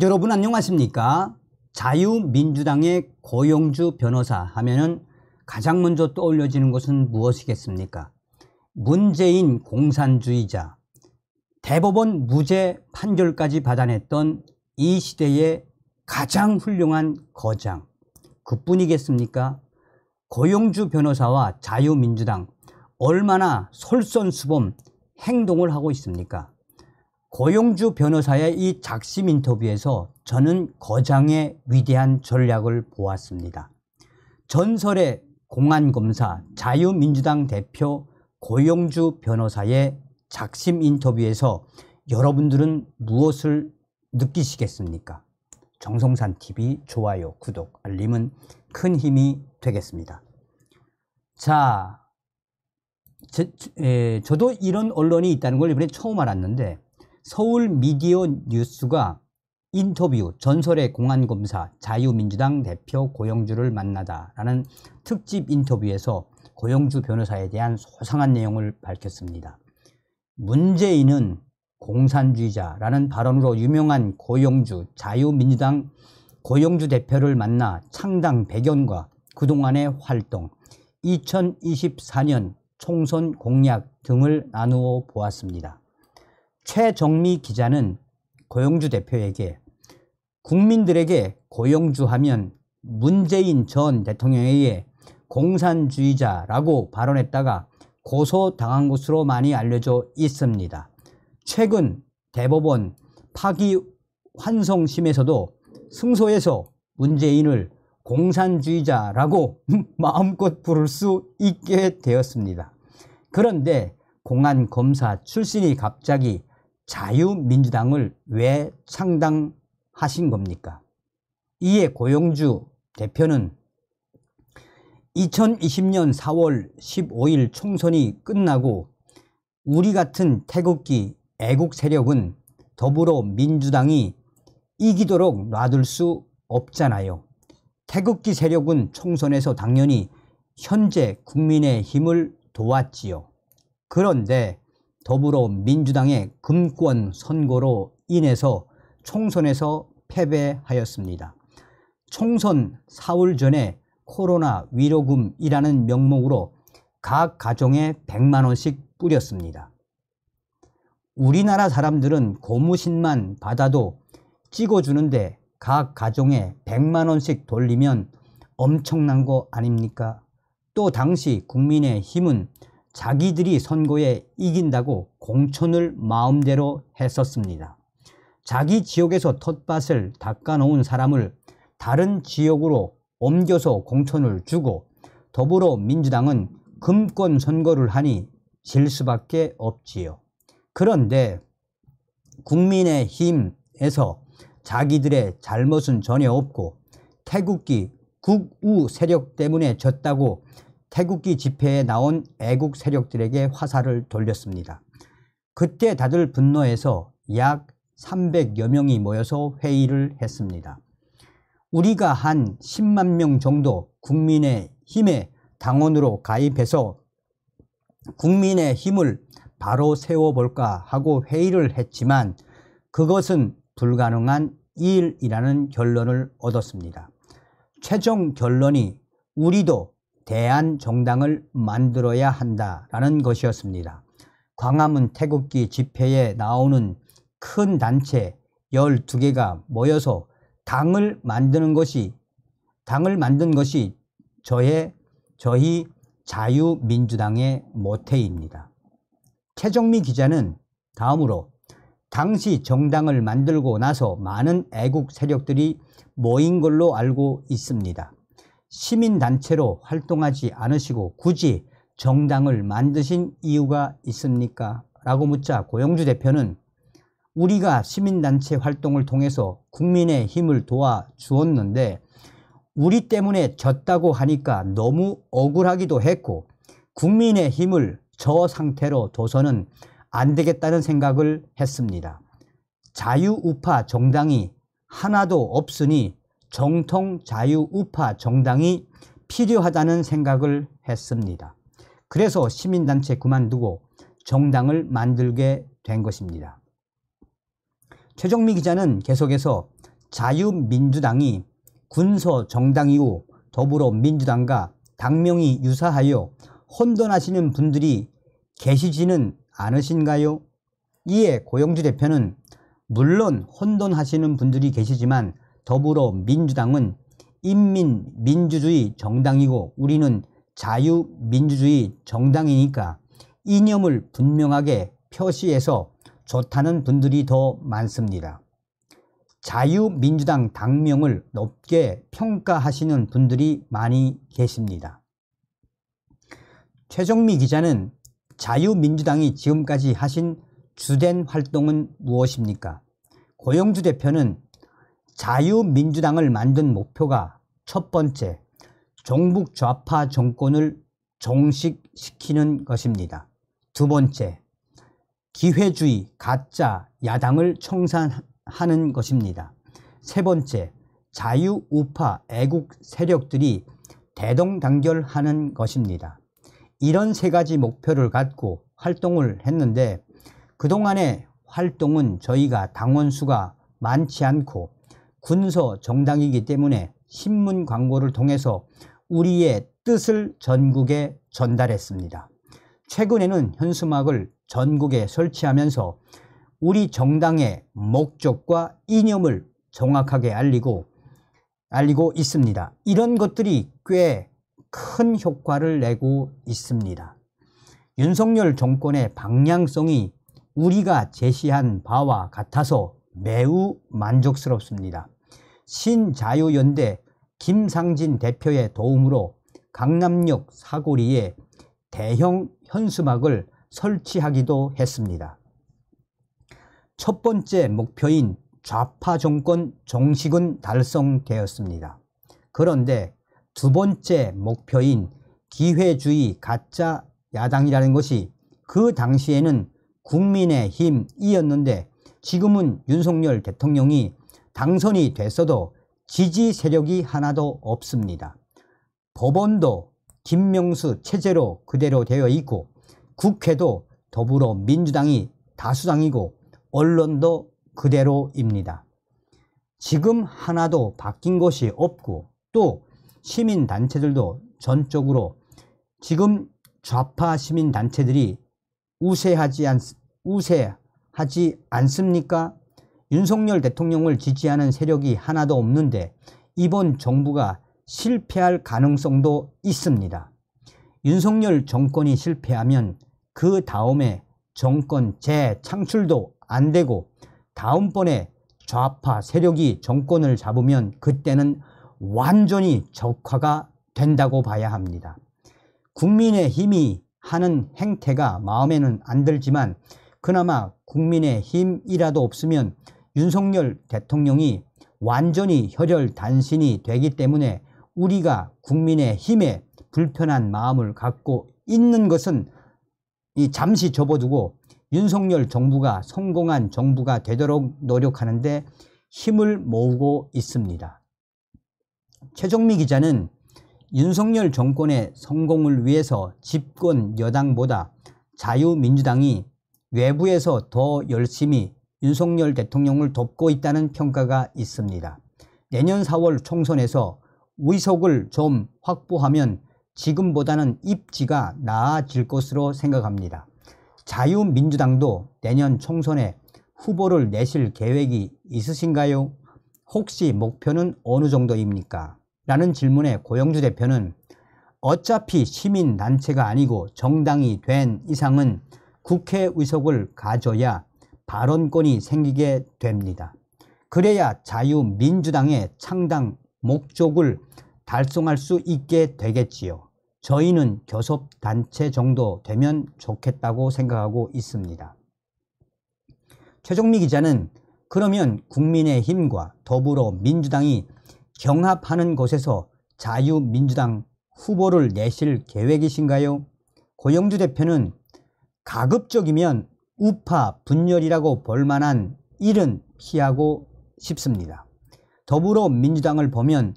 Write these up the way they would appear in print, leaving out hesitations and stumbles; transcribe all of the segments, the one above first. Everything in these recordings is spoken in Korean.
여러분 안녕하십니까? 자유민주당의 고용주 변호사 하면은 가장 먼저 떠올려지는 것은 무엇이겠습니까? 문재인 공산주의자, 대법원 무죄 판결까지 받아냈던 이 시대의 가장 훌륭한 거장, 그뿐이겠습니까? 고용주 변호사와 자유민주당 얼마나 솔선수범 행동을 하고 있습니까? 고용주 변호사의 이 작심 인터뷰에서 저는 거장의 위대한 전략을 보았습니다. 전설의 공안검사 자유민주당 대표 고용주 변호사의 작심 인터뷰에서 여러분들은 무엇을 느끼시겠습니까? 정성산TV 좋아요, 구독, 알림은 큰 힘이 되겠습니다. 자, 저도 이런 언론이 있다는 걸 이번에 처음 알았는데, 서울 미디어 뉴스가 인터뷰 전설의 공안검사 자유민주당 대표 고용주를 만나다 라는 특집 인터뷰에서 고용주 변호사에 대한 소상한 내용을 밝혔습니다. 문재인은 공산주의자라는 발언으로 유명한 고용주 자유민주당 고용주 대표를 만나 창당 배경과 그동안의 활동, 2024년 총선 공약 등을 나누어 보았습니다. 최정미 기자는 고용주 대표에게 국민들에게 고용주하면 문재인 전 대통령에게 공산주의자라고 발언했다가 고소당한 것으로 많이 알려져 있습니다. 최근 대법원 파기환송심에서도 승소해서 문재인을 공산주의자라고 마음껏 부를 수 있게 되었습니다. 그런데 공안검사 출신이 갑자기 자유민주당을 왜 창당하신 겁니까? 이에 고용주 대표는 2020년 4월 15일 총선이 끝나고 우리 같은 태극기 애국 세력은 더불어민주당이 이기도록 놔둘 수 없잖아요. 태극기 세력은 총선에서 당연히 현재 국민의힘을 도왔지요. 그런데 더불어민주당의 금권 선거로 인해서 총선에서 패배하였습니다. 총선 4월 전에 코로나 위로금이라는 명목으로 각 가정에 100만 원씩 뿌렸습니다. 우리나라 사람들은 고무신만 받아도 찍어주는데 각 가정에 100만 원씩 돌리면 엄청난 거 아닙니까? 또 당시 국민의힘은 자기들이 선거에 이긴다고 공천을 마음대로 했었습니다. 자기 지역에서 텃밭을 닦아놓은 사람을 다른 지역으로 옮겨서 공천을 주고 더불어민주당은 금권 선거를 하니 질 수밖에 없지요. 그런데 국민의힘에서 자기들의 잘못은 전혀 없고 태극기 극우 세력 때문에 졌다고 태극기 집회에 나온 애국 세력들에게 화살을 돌렸습니다. 그때 다들 분노해서 약 300여 명이 모여서 회의를 했습니다. 우리가 한 10만 명 정도 국민의힘의 당원으로 가입해서 국민의힘을 바로 세워볼까 하고 회의를 했지만 그것은 불가능한 일이라는 결론을 얻었습니다. 최종 결론이 우리도 대한정당을 만들어야 한다라는 것이었습니다. 광화문 태극기 집회에 나오는 큰 단체 12개가 모여서 당을 만든 것이 저희 자유민주당의 모태입니다. 최정미 기자는 다음으로 당시 정당을 만들고 나서 많은 애국 세력들이 모인 걸로 알고 있습니다. 시민단체로 활동하지 않으시고 굳이 정당을 만드신 이유가 있습니까? 라고 묻자 고용주 대표는 우리가 시민단체 활동을 통해서 국민의힘을 도와주었는데 우리 때문에 졌다고 하니까 너무 억울하기도 했고 국민의힘을 저 상태로 둬서는 안 되겠다는 생각을 했습니다. 자유우파 정당이 하나도 없으니 정통 자유우파 정당이 필요하다는 생각을 했습니다. 그래서 시민단체 그만두고 정당을 만들게 된 것입니다. 최정미 기자는 계속해서 자유민주당이 군소 정당이고 더불어민주당과 당명이 유사하여 혼돈하시는 분들이 계시지는 않으신가요? 이에 고영주 대표는 물론 혼돈하시는 분들이 계시지만 더불어민주당은 인민민주주의 정당이고 우리는 자유민주주의 정당이니까 이념을 분명하게 표시해서 좋다는 분들이 더 많습니다. 자유민주당 당명을 높게 평가하시는 분들이 많이 계십니다. 최정미 기자는 자유민주당이 지금까지 하신 주된 활동은 무엇입니까? 고영주 대표는 자유민주당을 만든 목표가 첫 번째, 종북 좌파 정권을 종식시키는 것입니다. 두 번째, 기회주의 가짜 야당을 청산하는 것입니다. 세 번째, 자유우파 애국 세력들이 대동단결하는 것입니다. 이런 세 가지 목표를 갖고 활동을 했는데 그동안의 활동은 저희가 당원 수가 많지 않고 군소 정당이기 때문에 신문 광고를 통해서 우리의 뜻을 전국에 전달했습니다. 최근에는 현수막을 전국에 설치하면서 우리 정당의 목적과 이념을 정확하게 알리고 있습니다. 이런 것들이 꽤 큰 효과를 내고 있습니다. 윤석열 정권의 방향성이 우리가 제시한 바와 같아서 매우 만족스럽습니다. 신자유연대 김상진 대표의 도움으로 강남역 사거리에 대형 현수막을 설치하기도 했습니다. 첫 번째 목표인 좌파 정권 종식은 달성되었습니다. 그런데 두 번째 목표인 기회주의 가짜 야당이라는 것이 그 당시에는 국민의힘이었는데 지금은 윤석열 대통령이 당선이 됐어도 지지 세력이 하나도 없습니다. 법원도 김명수 체제로 그대로 되어 있고 국회도 더불어민주당이 다수당이고 언론도 그대로입니다. 지금 하나도 바뀐 것이 없고 또 시민단체들도 전적으로 지금 좌파 시민단체들이 우세하지 않습니까? 윤석열 대통령을 지지하는 세력이 하나도 없는데 이번 정부가 실패할 가능성도 있습니다. 윤석열 정권이 실패하면 그 다음에 정권 재창출도 안 되고 다음번에 좌파 세력이 정권을 잡으면 그때는 완전히 적화가 된다고 봐야 합니다. 국민의힘이 하는 행태가 마음에는 안 들지만 그나마 국민의힘이라도 없으면 윤석열 대통령이 완전히 혈혈단신이 되기 때문에 우리가 국민의힘에 불편한 마음을 갖고 있는 것은 잠시 접어두고 윤석열 정부가 성공한 정부가 되도록 노력하는데 힘을 모으고 있습니다. 최정미 기자는 윤석열 정권의 성공을 위해서 집권 여당보다 자유민주당이 외부에서 더 열심히 윤석열 대통령을 돕고 있다는 평가가 있습니다. 내년 4월 총선에서 의석을 좀 확보하면 지금보다는 입지가 나아질 것으로 생각합니다. 자유민주당도 내년 총선에 후보를 내실 계획이 있으신가요? 혹시 목표는 어느 정도입니까? 라는 질문에 고영주 대표는 어차피 시민단체가 아니고 정당이 된 이상은 국회 의석을 가져야 발언권이 생기게 됩니다. 그래야 자유민주당의 창당 목적을 달성할 수 있게 되겠지요. 저희는 교섭단체 정도 되면 좋겠다고 생각하고 있습니다. 최정미 기자는 그러면 국민의힘과 더불어민주당이 경합하는 곳에서 자유민주당 후보를 내실 계획이신가요? 고영주 대표는 가급적이면 우파 분열이라고 볼 만한 일은 피하고 싶습니다. 더불어민주당을 보면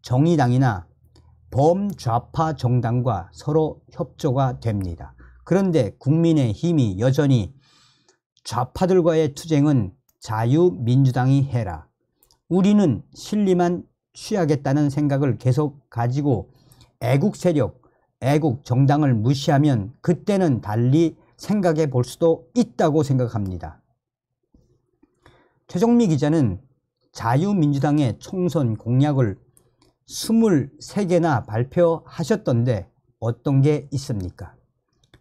정의당이나 범좌파 정당과 서로 협조가 됩니다. 그런데 국민의힘이 여전히 좌파들과의 투쟁은 자유민주당이 해라. 우리는 실리만 취하겠다는 생각을 계속 가지고 애국 세력, 애국 정당을 무시하면 그때는 달리 생각해 볼 수도 있다고 생각합니다. 최종미 기자는 자유민주당의 총선 공약을 23개나 발표하셨던데 어떤 게 있습니까?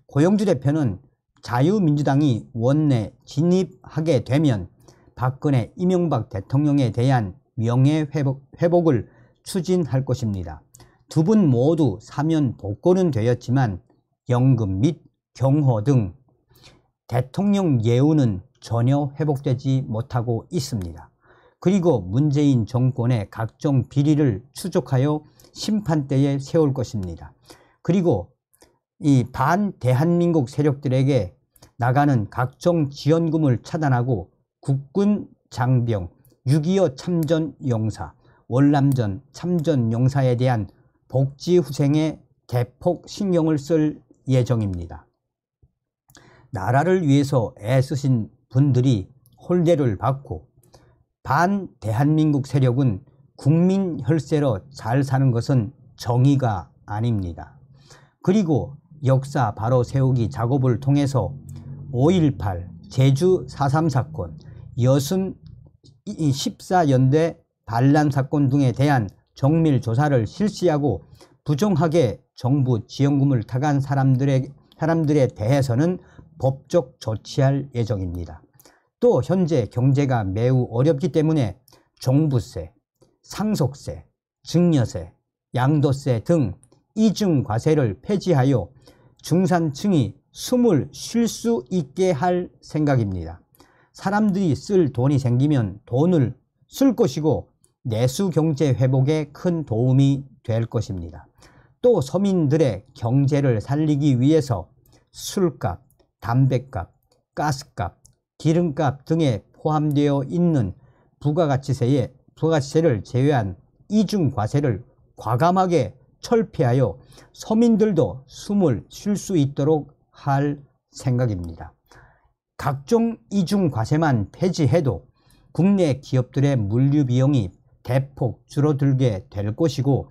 고영주 대표는 자유민주당이 원내 진입하게 되면 박근혜, 이명박 대통령에 대한 명예회복을 추진할 것입니다. 두 분 모두 사면 복권은 되었지만 연금 및 경호 등 대통령 예우는 전혀 회복되지 못하고 있습니다. 그리고 문재인 정권의 각종 비리를 추적하여 심판대에 세울 것입니다. 그리고 이 반대한민국 세력들에게 나가는 각종 지원금을 차단하고 국군 장병, 6.25 참전용사, 월남전 참전용사에 대한 복지후생에 대폭 신경을 쓸 예정입니다. 나라를 위해서 애쓰신 분들이 홀대를 받고 반대한민국 세력은 국민 혈세로 잘 사는 것은 정의가 아닙니다. 그리고 역사 바로 세우기 작업을 통해서 5.18, 제주 4.3 사건, 여순 14연대 반란 사건 등에 대한 정밀 조사를 실시하고 부정하게 정부 지원금을 타간 사람들에 대해서는 법적 조치할 예정입니다. 또 현재 경제가 매우 어렵기 때문에 종부세, 상속세, 증여세, 양도세 등 이중과세를 폐지하여 중산층이 숨을 쉴 수 있게 할 생각입니다. 사람들이 쓸 돈이 생기면 돈을 쓸 것이고 내수 경제 회복에 큰 도움이 될 것입니다. 또 서민들의 경제를 살리기 위해서 술값, 담배값, 가스값, 기름값 등에 포함되어 있는 부가가치세를 제외한 이중과세를 과감하게 철폐하여 서민들도 숨을 쉴 수 있도록 할 생각입니다. 각종 이중과세만 폐지해도 국내 기업들의 물류비용이 대폭 줄어들게 될 것이고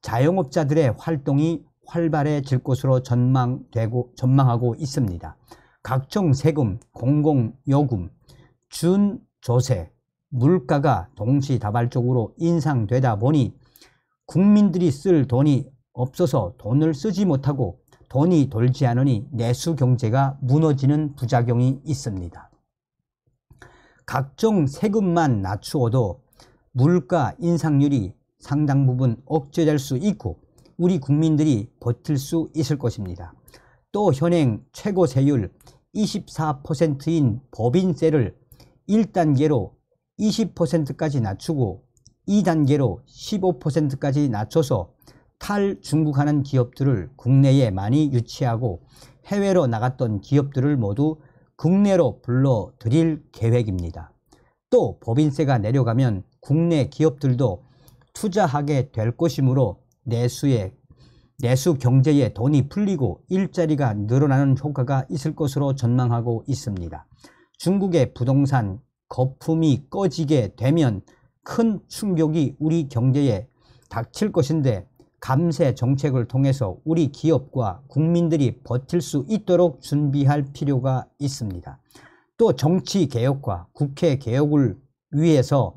자영업자들의 활동이 활발해질 것으로 전망하고 있습니다. 각종 세금, 공공요금, 준조세, 물가가 동시다발적으로 인상되다 보니 국민들이 쓸 돈이 없어서 돈을 쓰지 못하고 돈이 돌지 않으니 내수 경제가 무너지는 부작용이 있습니다. 각종 세금만 낮추어도 물가 인상률이 상당 부분 억제될 수 있고 우리 국민들이 버틸 수 있을 것입니다. 또 현행 최고 세율 24%인 법인세를 1단계로 20%까지 낮추고 2단계로 15%까지 낮춰서 탈중국하는 기업들을 국내에 많이 유치하고 해외로 나갔던 기업들을 모두 국내로 불러들일 계획입니다. 또 법인세가 내려가면 국내 기업들도 투자하게 될 것이므로 내수 경제에 돈이 풀리고 일자리가 늘어나는 효과가 있을 것으로 전망하고 있습니다. 중국의 부동산 거품이 꺼지게 되면 큰 충격이 우리 경제에 닥칠 것인데 감세 정책을 통해서 우리 기업과 국민들이 버틸 수 있도록 준비할 필요가 있습니다. 또 정치 개혁과 국회 개혁을 위해서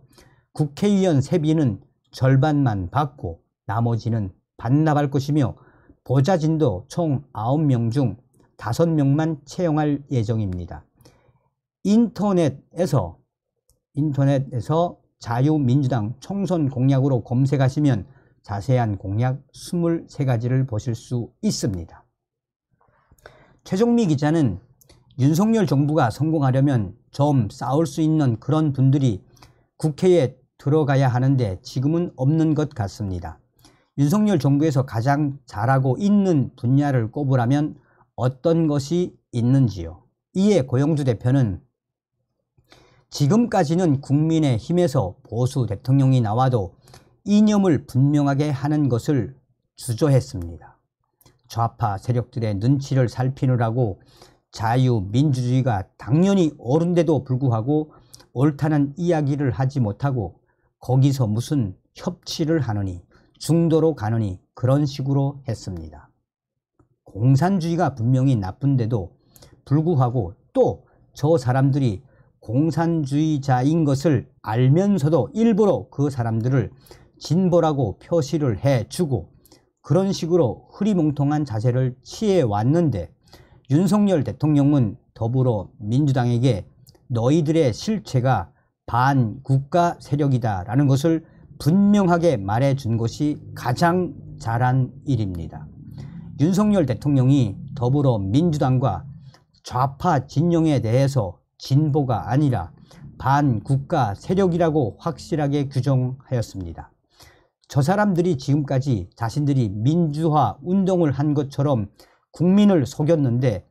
국회의원 세비는 절반만 받고 나머지는 반납할 것이며 보좌진도 총 9명 중 5명만 채용할 예정입니다. 인터넷에서 자유민주당 총선 공약으로 검색하시면 자세한 공약 23가지를 보실 수 있습니다. 최종미 기자는 윤석열 정부가 성공하려면 좀 싸울 수 있는 그런 분들이 국회에 들어가야 하는데 지금은 없는 것 같습니다. 윤석열 정부에서 가장 잘하고 있는 분야를 꼽으라면 어떤 것이 있는지요? 이에 고영주 대표는 지금까지는 국민의힘에서 보수 대통령이 나와도 이념을 분명하게 하는 것을 주저했습니다. 좌파 세력들의 눈치를 살피느라고 자유민주주의가 당연히 옳은데도 불구하고 옳다는 이야기를 하지 못하고 거기서 무슨 협치를 하느니 중도로 가느니 그런 식으로 했습니다. 공산주의가 분명히 나쁜데도 불구하고 또 저 사람들이 공산주의자인 것을 알면서도 일부러 그 사람들을 진보라고 표시를 해주고 그런 식으로 흐리멍텅한 자세를 취해왔는데 윤석열 대통령은 더불어민주당에게 너희들의 실체가 반국가 세력이다 라는 것을 분명하게 말해준 것이 가장 잘한 일입니다. 윤석열 대통령이 더불어민주당과 좌파 진영에 대해서 진보가 아니라 반국가 세력이라고 확실하게 규정하였습니다. 저 사람들이 지금까지 자신들이 민주화 운동을 한 것처럼 국민을 속였는데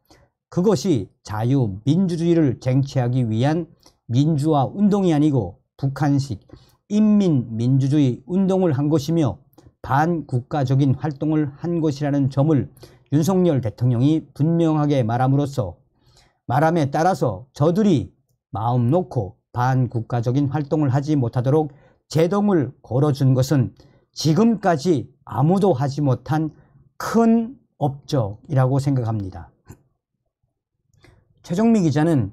그것이 자유민주주의를 쟁취하기 위한 민주화 운동이 아니고 북한식 인민민주주의 운동을 한 것이며 반국가적인 활동을 한 것이라는 점을 윤석열 대통령이 분명하게 말함에 따라서 저들이 마음 놓고 반국가적인 활동을 하지 못하도록 제동을 걸어준 것은 지금까지 아무도 하지 못한 큰 업적이라고 생각합니다. 최정미 기자는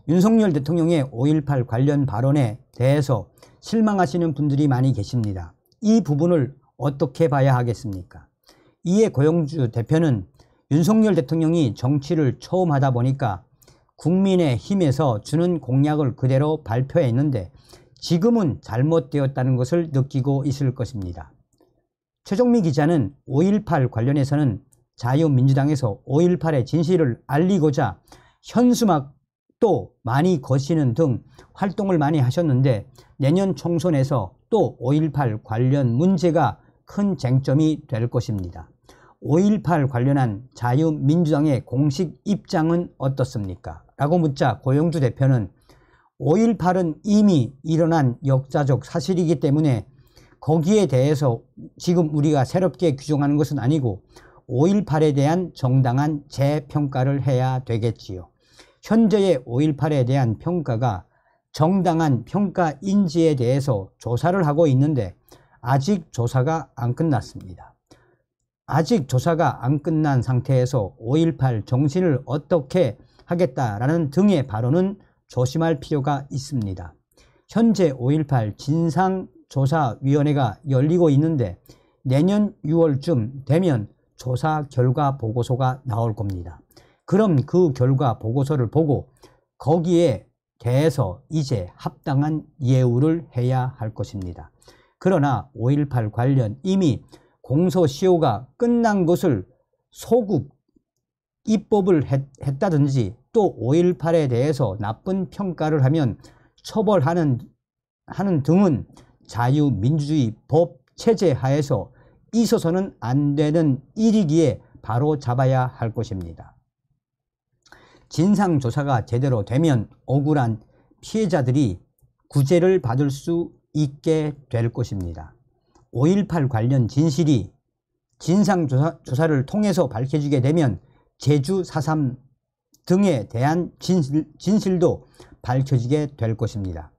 윤석열 대통령의 5.18 관련 발언에 대해서 실망하시는 분들이 많이 계십니다. 이 부분을 어떻게 봐야 하겠습니까? 이에 고영주 대표는 윤석열 대통령이 정치를 처음 하다 보니까 국민의힘에서 주는 공약을 그대로 발표했는데 지금은 잘못되었다는 것을 느끼고 있을 것입니다. 최정미 기자는 5.18 관련해서는 자유민주당에서 5.18의 진실을 알리고자 현수막도 많이 거시는 등 활동을 많이 하셨는데 내년 총선에서 또 5.18 관련 문제가 큰 쟁점이 될 것입니다. 5.18 관련한 자유민주당의 공식 입장은 어떻습니까? 라고 묻자 고영주 대표는 5.18은 이미 일어난 역사적 사실이기 때문에 거기에 대해서 지금 우리가 새롭게 규정하는 것은 아니고 5.18에 대한 정당한 재평가를 해야 되겠지요. 현재의 5.18에 대한 평가가 정당한 평가인지에 대해서 조사를 하고 있는데 아직 조사가 안 끝났습니다. 아직 조사가 안 끝난 상태에서 5.18 정신을 어떻게 하겠다라는 등의 발언은 조심할 필요가 있습니다. 현재 5.18 진상조사위원회가 열리고 있는데 내년 6월쯤 되면 조사 결과 보고서가 나올 겁니다. 그럼 그 결과 보고서를 보고 거기에 대해서 이제 합당한 예우를 해야 할 것입니다. 그러나 5.18 관련 이미 공소시효가 끝난 것을 소급 입법을 했다든지 또 5.18에 대해서 나쁜 평가를 하면 처벌하는 등은 자유민주주의 법 체제 하에서 있어서는 안 되는 일이기에 바로 잡아야 할 것입니다. 진상조사가 제대로 되면 억울한 피해자들이 구제를 받을 수 있게 될 것입니다. 5.18 관련 진실이 진상조사를 통해서 밝혀지게 되면 제주 4.3 등에 대한 진실도 밝혀지게 될 것입니다.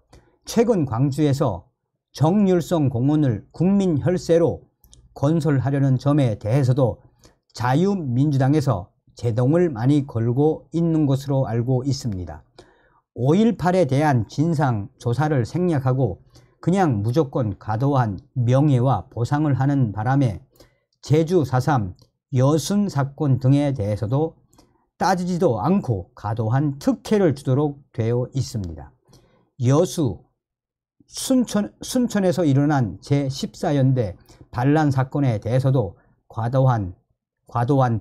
최근 광주에서 정율성 공원을 국민 혈세로 건설하려는 점에 대해서도 자유민주당에서 제동을 많이 걸고 있는 것으로 알고 있습니다. 5.18에 대한 진상조사를 생략하고 그냥 무조건 과도한 명예와 보상을 하는 바람에 제주 4.3 여순 사건 등에 대해서도 따지지도 않고 과도한 특혜를 주도록 되어 있습니다. 여수 순천에서 일어난 제14연대 반란 사건에 대해서도 과도한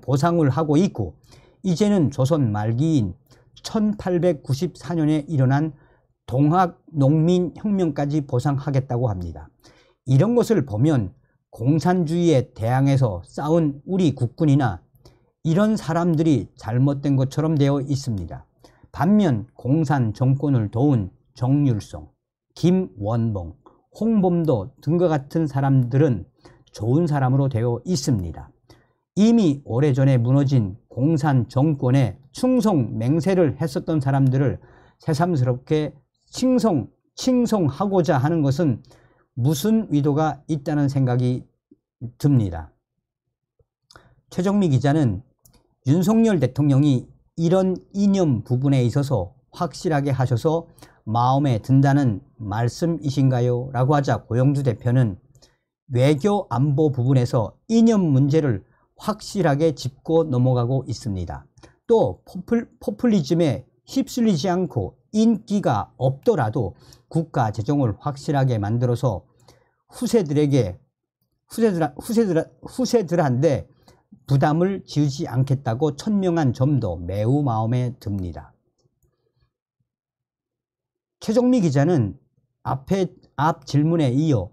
보상을 하고 있고 이제는 조선 말기인 1894년에 일어난 동학농민혁명까지 보상하겠다고 합니다. 이런 것을 보면 공산주의에 대항해서 싸운 우리 국군이나 이런 사람들이 잘못된 것처럼 되어 있습니다. 반면 공산 정권을 도운 정율성, 김원봉, 홍범도 등과 같은 사람들은 좋은 사람으로 되어 있습니다. 이미 오래전에 무너진 공산 정권의 충성 맹세를 했었던 사람들을 새삼스럽게 칭송하고자 하는 것은 무슨 의도가 있다는 생각이 듭니다. 최정미 기자는 윤석열 대통령이 이런 이념 부분에 있어서 확실하게 하셔서 마음에 든다는 말씀이신가요? 라고 하자 고영주 대표는 외교 안보 부분에서 이념 문제를 확실하게 짚고 넘어가고 있습니다. 또 포퓰리즘에 휩쓸리지 않고 인기가 없더라도 국가 재정을 확실하게 만들어서 후세들한테 부담을 지우지 않겠다고 천명한 점도 매우 마음에 듭니다. 최정미 기자는 앞 질문에 이어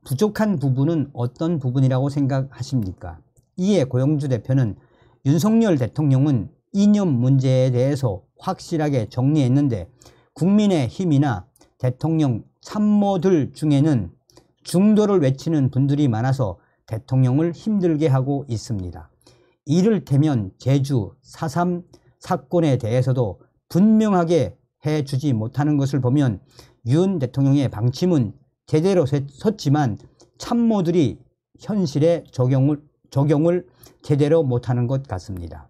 부족한 부분은 어떤 부분이라고 생각하십니까? 이에 고영주 대표는 윤석열 대통령은 이념 문제에 대해서 확실하게 정리했는데 국민의힘이나 대통령 참모들 중에는 중도를 외치는 분들이 많아서 대통령을 힘들게 하고 있습니다. 이를테면 제주 4.3 사건에 대해서도 분명하게 해주지 못하는 것을 보면 윤 대통령의 방침은 제대로 섰지만 참모들이 현실에 적용을 제대로 못하는 것 같습니다.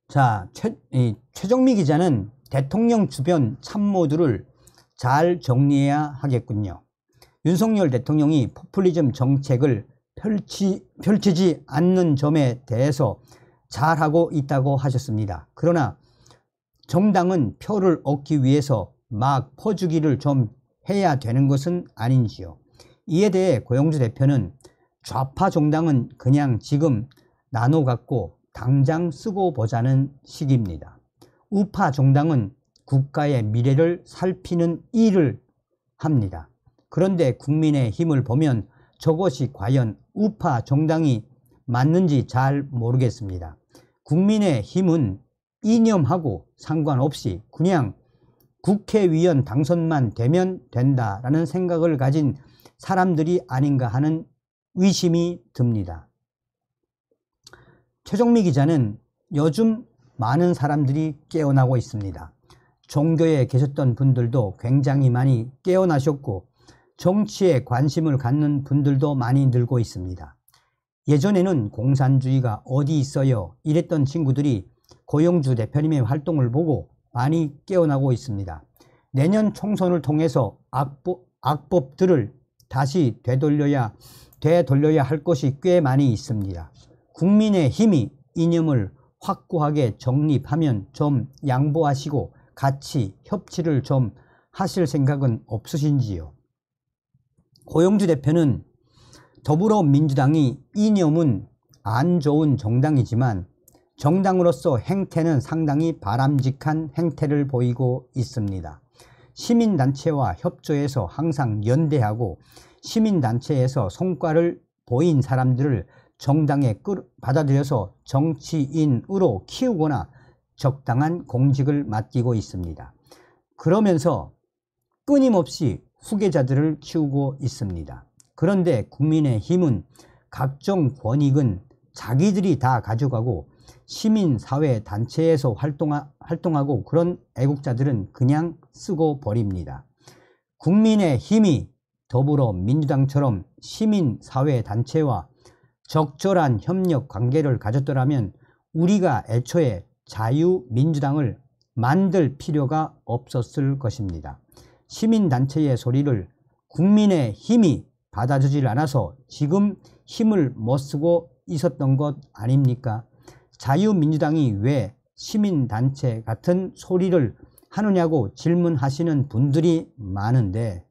자, 최정미 기자는 대통령 주변 참모들을 잘 정리해야 하겠군요. 윤석열 대통령이 포퓰리즘 정책을 펼치지 않는 점에 대해서 잘하고 있다고 하셨습니다. 그러나 정당은 표를 얻기 위해서 막 퍼주기를 좀 해야 되는 것은 아닌지요. 이에 대해 고영주 대표는 좌파 정당은 그냥 지금 나눠 갖고 당장 쓰고 보자는 식입니다. 우파 정당은 국가의 미래를 살피는 일을 합니다. 그런데 국민의힘을 보면 저것이 과연 우파 정당이 맞는지 잘 모르겠습니다. 국민의힘은 이념하고 상관없이 그냥 국회의원 당선만 되면 된다라는 생각을 가진 사람들이 아닌가 하는 의심이 듭니다. 최정미 기자는 요즘 많은 사람들이 깨어나고 있습니다. 종교에 계셨던 분들도 굉장히 많이 깨어나셨고 정치에 관심을 갖는 분들도 많이 늘고 있습니다. 예전에는 공산주의가 어디 있어요? 이랬던 친구들이 고영주 대표님의 활동을 보고 많이 깨어나고 있습니다. 내년 총선을 통해서 악법들을 다시 되돌려야 할 것이 꽤 많이 있습니다. 국민의힘이 이념을 확고하게 정립하면 좀 양보하시고 같이 협치를 좀 하실 생각은 없으신지요? 고영주 대표는 더불어민주당이 이념은 안 좋은 정당이지만 정당으로서 행태는 상당히 바람직한 행태를 보이고 있습니다. 시민단체와 협조해서 항상 연대하고 시민단체에서 성과를 보인 사람들을 정당에 받아들여서 정치인으로 키우거나 적당한 공직을 맡기고 있습니다. 그러면서 끊임없이 후계자들을 키우고 있습니다. 그런데 국민의힘은 각종 권익은 자기들이 다 가져가고 시민사회단체에서 활동하고 그런 애국자들은 그냥 쓰고 버립니다. 국민의힘이 더불어민주당처럼 시민사회단체와 적절한 협력 관계를 가졌더라면 우리가 애초에 자유민주당을 만들 필요가 없었을 것입니다. 시민단체의 소리를 국민의힘이 받아주질 않아서 지금 힘을 못 쓰고 있었던 것 아닙니까? 자유민주당이 왜 시민단체 같은 소리를 하느냐고 질문하시는 분들이 많은데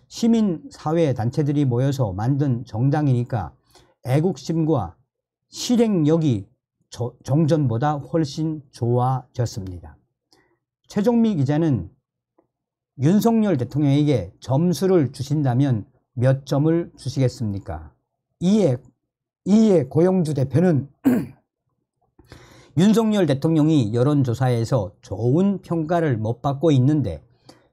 시민사회단체들이 모여서 만든 정당이니까 애국심과 실행력이 종전보다 훨씬 좋아졌습니다. 최정미 기자는 윤석열 대통령에게 점수를 주신다면 몇 점을 주시겠습니까? 이에 고영주 대표는 윤석열 대통령이 여론조사에서 좋은 평가를 못 받고 있는데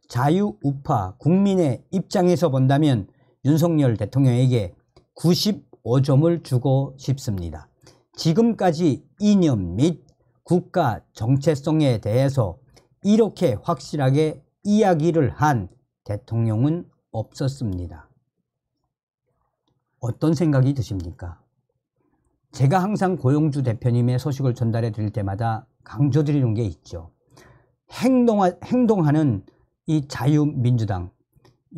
자유우파 국민의 입장에서 본다면 윤석열 대통령에게 95점을 주고 싶습니다. 지금까지 이념 및 국가 정체성에 대해서 이렇게 확실하게 이야기를 한 대통령은 없었습니다. 어떤 생각이 드십니까? 제가 항상 고영주 대표님의 소식을 전달해 드릴 때마다 강조드리는 게 있죠. 행동하는 이 자유민주당,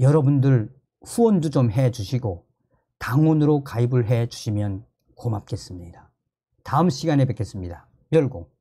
여러분들 후원도 좀 해주시고 당원으로 가입을 해 주시면 고맙겠습니다. 다음 시간에 뵙겠습니다. 열공.